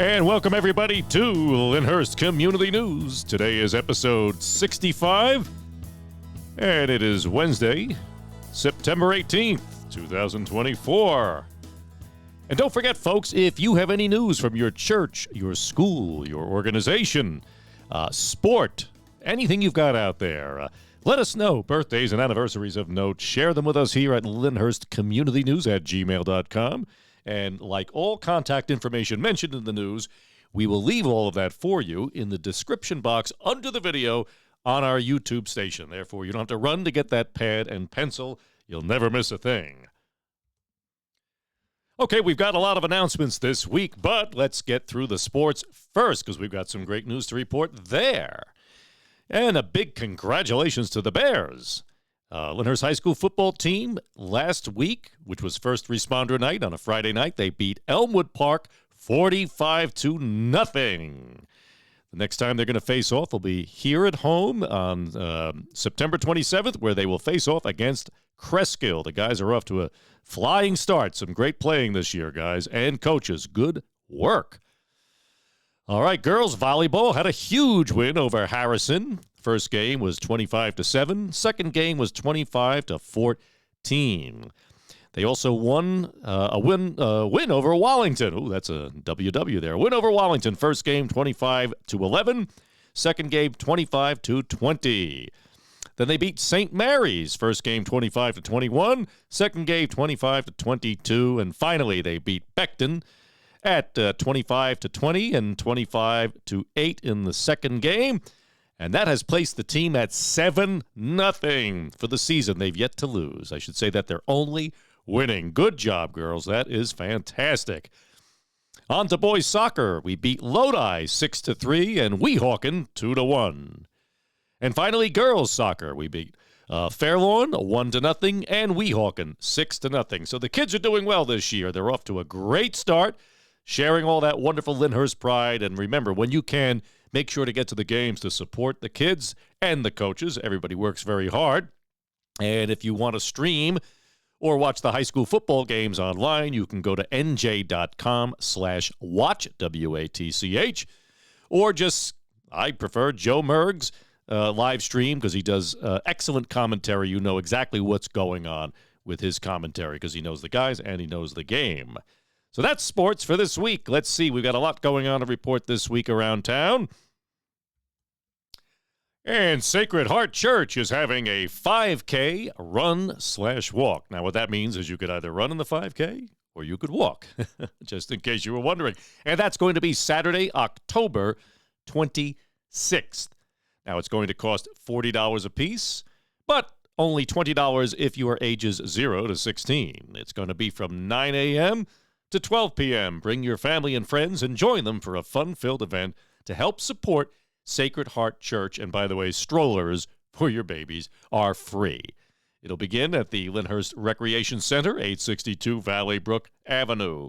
And welcome everybody to Lyndhurst Community News. Today is episode 65, and it is Wednesday, September 18th, 2024. And don't forget, folks, if you have any news from your church, your school, your organization, sport, anything you've got out there, let us know. Birthdays and anniversaries of note. Share them with us here at LyndhurstCommunityNews at gmail.com. And like all contact information mentioned in the news, we will leave all of that for you in the description box under the video on our YouTube station. Therefore, you don't have to run to get that pad and pencil. You'll never miss a thing. Okay, we've got a lot of announcements this week, but let's get through the sports first because we've got some great news to report there. And a big congratulations to the Bears. Lyndhurst High School football team last week, which was first responder night on a Friday night, they beat Elmwood Park 45-0. The next time they're going to face off will be here at home on September 27th, where they will face off against Cresskill. The guys are off to a flying start. Some great playing this year, guys, and coaches. Good work. All right, girls volleyball had a huge win over Harrison. First game was 25-7. Second game was 25-14. They also won a win over Wallington. Ooh, that's a WW there. Win over Wallington. First game 25-11. Second game 25-20. Then they beat St. Mary's. First game 25-21. Second game 25-22. And finally they beat Beckton at 25-20 and 25-8 in the second game. And that has placed the team at 7-0 for the season. They've yet to lose. I should say that they're only winning. Good job, girls. That is fantastic. On to boys soccer. We beat Lodi 6-3 and Weehawken 2-1. And finally, girls soccer. We beat Fairlawn 1-0 and Weehawken 6-0. So the kids are doing well this year. They're off to a great start, sharing all that wonderful Lyndhurst pride. And remember, when you can, make sure to get to the games to support the kids and the coaches. Everybody works very hard. And if you want to stream or watch the high school football games online, you can go to nj.com/watch, WATCH, or just, I prefer Joe Merg's live stream because he does excellent commentary. You know exactly what's going on with his commentary because he knows the guys and he knows the game. So that's sports for this week. Let's see. We've got a lot going on to report this week around town. And Sacred Heart Church is having a 5K run/walk. Now, what that means is you could either run in the 5K or you could walk, just in case you were wondering. And that's going to be Saturday, October 26th. Now, it's going to cost $40 a piece, but only $20 if you are ages 0 to 16. It's going to be from 9 a.m. to 12 p.m. Bring your family and friends and join them for a fun-filled event to help support Sacred Heart Church. And by the way, strollers for your babies are free. It'll begin at the Lyndhurst Recreation Center, 862 Valley Brook Avenue.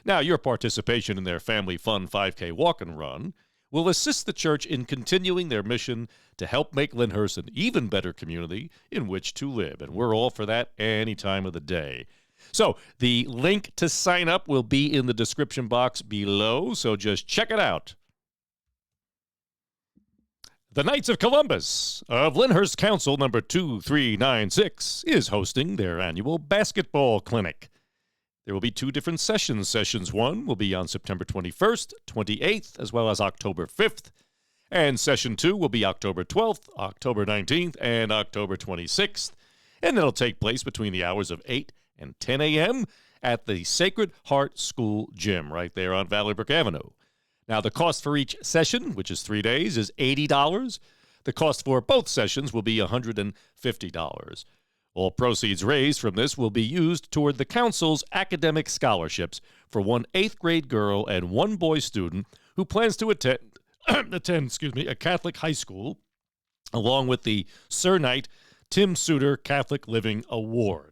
Now, your participation in their Family Fun 5K walk and run will assist the church in continuing their mission to help make Lyndhurst an even better community in which to live. And we're all for that any time of the day. So the link to sign up will be in the description box below, so just check it out. The Knights of Columbus of Lyndhurst Council number 2396 is hosting their annual basketball clinic. There will be 2 different sessions. Sessions 1 will be on September 21st, 28th, as well as October 5th. And Session 2 will be October 12th, October 19th, and October 26th. And it'll take place between the hours of 8 and 10 a.m. at the Sacred Heart School Gym right there on Valley Brook Avenue. Now, the cost for each session, which is 3 days, is $80. The cost for both sessions will be $150. All proceeds raised from this will be used toward the council's academic scholarships for one 8th grade girl and one boy student who plans to attend a Catholic high school, along with the Sir Knight Tim Suter Catholic Living Award.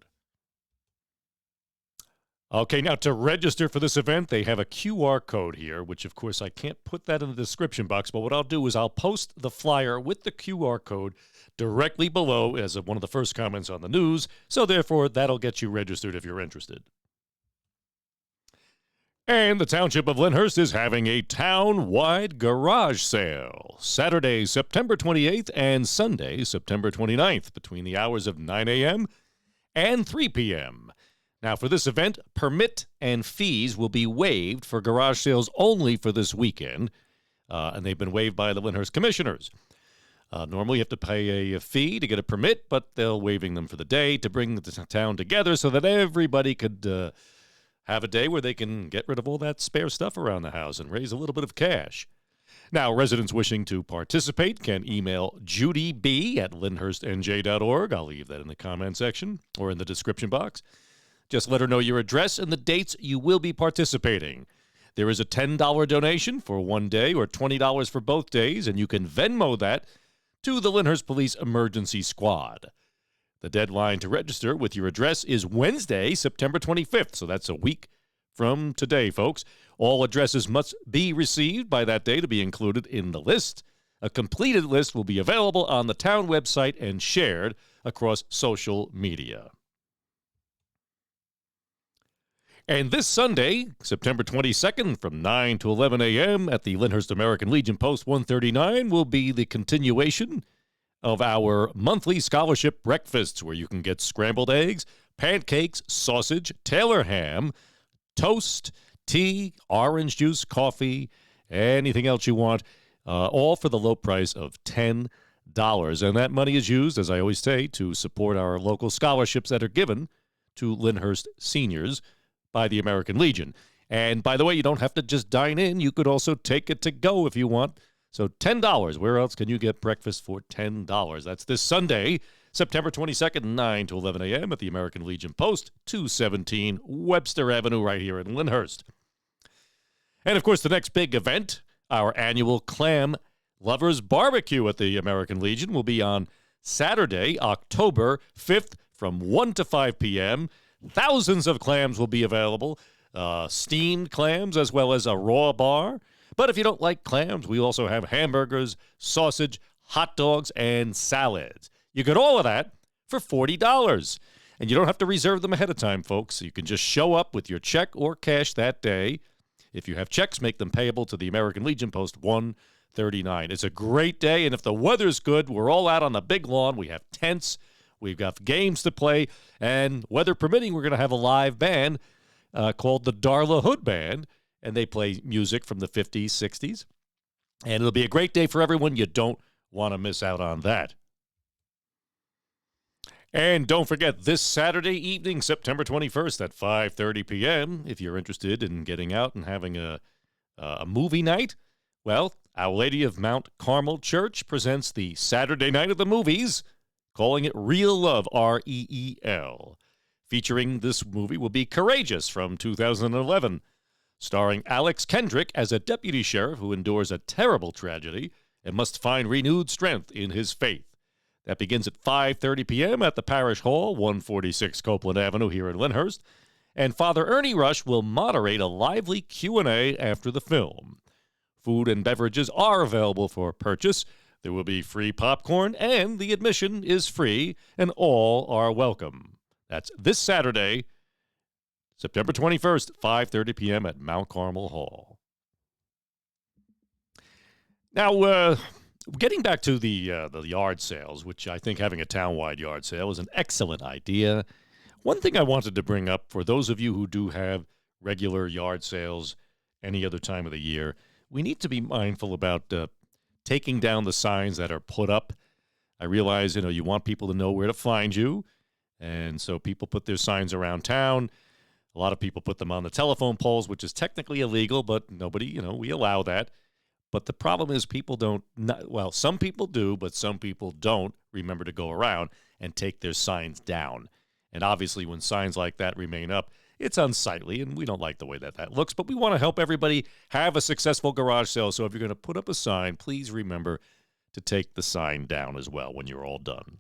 Okay, now to register for this event, they have a QR code here, which of course I can't put that in the description box, but what I'll do is I'll post the flyer with the QR code directly below as one of the first comments on the news, so therefore that'll get you registered if you're interested. And the Township of Lyndhurst is having a town-wide garage sale, Saturday, September 28th and Sunday, September 29th, between the hours of 9 a.m. and 3 p.m. Now, for this event, permit and fees will be waived for garage sales only for this weekend, and they've been waived by the Lyndhurst Commissioners. Normally, you have to pay a fee to get a permit, but they're waiving them for the day to bring the town together so that everybody could have a day where they can get rid of all that spare stuff around the house and raise a little bit of cash. Now, residents wishing to participate can email Judy B. at lyndhurstnj.org. I'll leave that in the comment section or in the description box. Just let her know your address and the dates you will be participating. There is a $10 donation for one day or $20 for both days, and you can Venmo that to the Lyndhurst Police Emergency Squad. The deadline to register with your address is Wednesday, September 25th, so that's a week from today, folks. All addresses must be received by that day to be included in the list. A completed list will be available on the town website and shared across social media. And this Sunday, September 22nd, from 9 to 11 a.m. at the Lyndhurst American Legion Post 139 will be the continuation of our monthly scholarship breakfasts, where you can get scrambled eggs, pancakes, sausage, Taylor ham, toast, tea, orange juice, coffee, anything else you want, all for the low price of $10. And that money is used, as I always say, to support our local scholarships that are given to Lyndhurst seniors by the American Legion. And by the way, you don't have to just dine in. You could also take it to go if you want. So $10. Where else can you get breakfast for $10? That's this Sunday, September 22nd, 9 to 11 a.m. at the American Legion Post, 217 Webster Avenue, right here in Lyndhurst. And, of course, the next big event, our annual Clam Lovers Barbecue at the American Legion, will be on Saturday, October 5th from 1 to 5 p.m. Thousands of clams will be available, steamed clams as well as a raw bar. But if you don't like clams, we also have hamburgers, sausage, hot dogs, and salads. You get all of that for $40. And you don't have to reserve them ahead of time, folks. You can just show up with your check or cash that day. If you have checks, make them payable to the American Legion Post 139. It's a great day, and if the weather's good, we're all out on the big lawn. We have tents. We've got games to play, and weather permitting, we're going to have a live band called the Darla Hood Band, and they play music from the 50s, 60s. And it'll be a great day for everyone. You don't want to miss out on that. And don't forget, this Saturday evening, September 21st at 5:30 p.m., if you're interested in getting out and having a movie night, well, Our Lady of Mount Carmel Church presents the Saturday Night of the Movies, calling it Real Love, R-E-E-L. Featuring this movie will be Courageous from 2011, starring Alex Kendrick as a deputy sheriff who endures a terrible tragedy and must find renewed strength in his faith. That begins at 5:30 p.m. at the Parish Hall, 146 Copeland Avenue here in Lyndhurst, and Father Ernie Rush will moderate a lively Q&A after the film. Food and beverages are available for purchase. There will be free popcorn, and the admission is free, and all are welcome. That's this Saturday, September 21st, 5:30 p.m. at Mount Carmel Hall. Now, getting back to the yard sales, which I think having a town-wide yard sale is an excellent idea. One thing I wanted to bring up for those of you who do have regular yard sales any other time of the year, we need to be mindful about taking down the signs that are put up. I realize, you want people to know where to find you, and so people put their signs around town. A lot of people put them on the telephone poles, which is technically illegal, but nobody, we allow that. But the problem is people don't, some people do, but some people don't remember to go around and take their signs down. And obviously when signs like that remain up, it's unsightly, and we don't like the way that looks. But we want to help everybody have a successful garage sale. So if you're going to put up a sign, please remember to take the sign down as well when you're all done.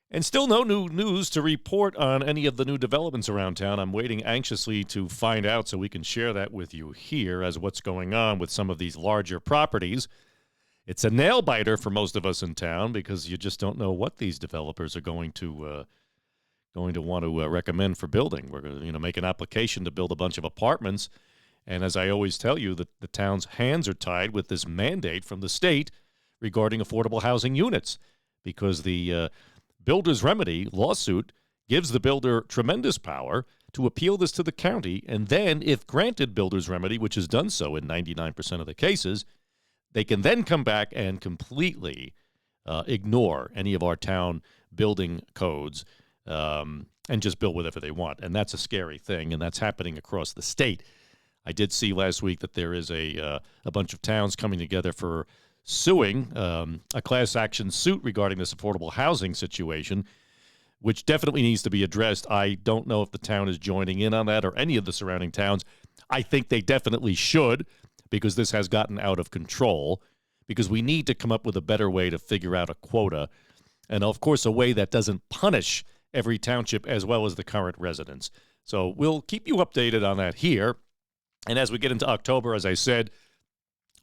And still no new news to report on any of the new developments around town. I'm waiting anxiously to find out so we can share that with you here as what's going on with some of these larger properties. It's a nail-biter for most of us in town because you just don't know what these developers are going to going to want to recommend for building. We're going to make an application to build a bunch of apartments. And as I always tell you, the town's hands are tied with this mandate from the state regarding affordable housing units, because the builder's remedy lawsuit gives the builder tremendous power to appeal this to the county, and then if granted builder's remedy, which is done so in 99% of the cases, they can then come back and completely ignore any of our town building codes and just build whatever they want. And that's a scary thing, and that's happening across the state. I did see last week that there is a bunch of towns coming together for suing a class action suit regarding this affordable housing situation, which definitely needs to be addressed. I don't know if the town is joining in on that or any of the surrounding towns. I think they definitely should, because this has gotten out of control, because we need to come up with a better way to figure out a quota, and of course a way that doesn't punish every township as well as the current residents. So we'll keep you updated on that here. And as we get into October, as I said,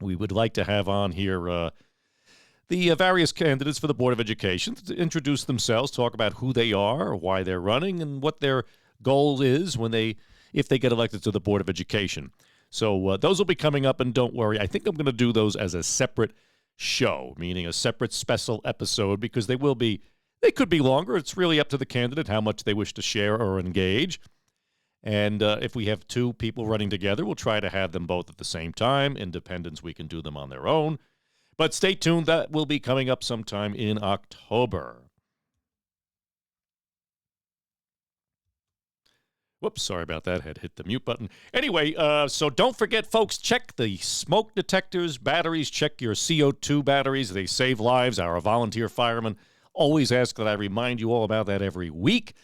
we would like to have on here the various candidates for the Board of Education to introduce themselves, talk about who they are, why they're running, and what their goal is if they get elected to the Board of Education. So those will be coming up, and don't worry, I think I'm going to do those as a separate show, meaning a separate special episode, because they could be longer. It's really up to the candidate how much they wish to share or engage. And if we have two people running together, we'll try to have them both at the same time. Independents, we can do them on their own. But stay tuned. That will be coming up sometime in October. Whoops, sorry about that. Had hit the mute button. Anyway, so don't forget, folks, check the smoke detectors, batteries. Check your CO2 batteries. They save lives. Our volunteer firemen always ask that I remind you all about that every week.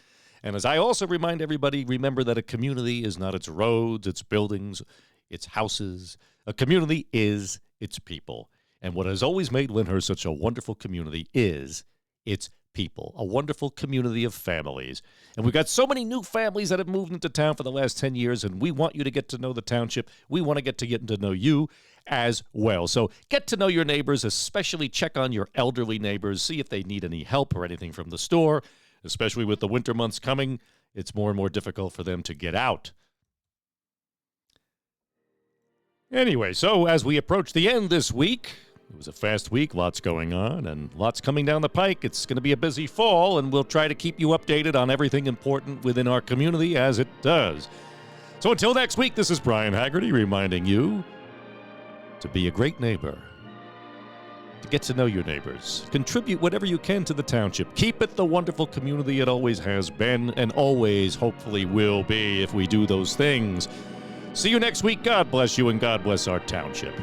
And as I also remind everybody, remember that a community is not its roads, its buildings, its houses. A community is its people. And what has always made Lyndhurst such a wonderful community is its people, a wonderful community of families. And we've got so many new families that have moved into town for the last 10 years, and we want you to get to know the township. We want to get to know you as well. So get to know your neighbors, especially check on your elderly neighbors, see if they need any help or anything from the store. Especially with the winter months coming, it's more and more difficult for them to get out. Anyway, so as we approach the end this week, it was a fast week, lots going on, and lots coming down the pike. It's going to be a busy fall, and we'll try to keep you updated on everything important within our community as it does. So until next week, this is Brian Haggerty reminding you to be a great neighbor. To get to know your neighbors. Contribute whatever you can to the township. Keep it the wonderful community it always has been and always hopefully will be if we do those things. See you next week. God bless you and God bless our township.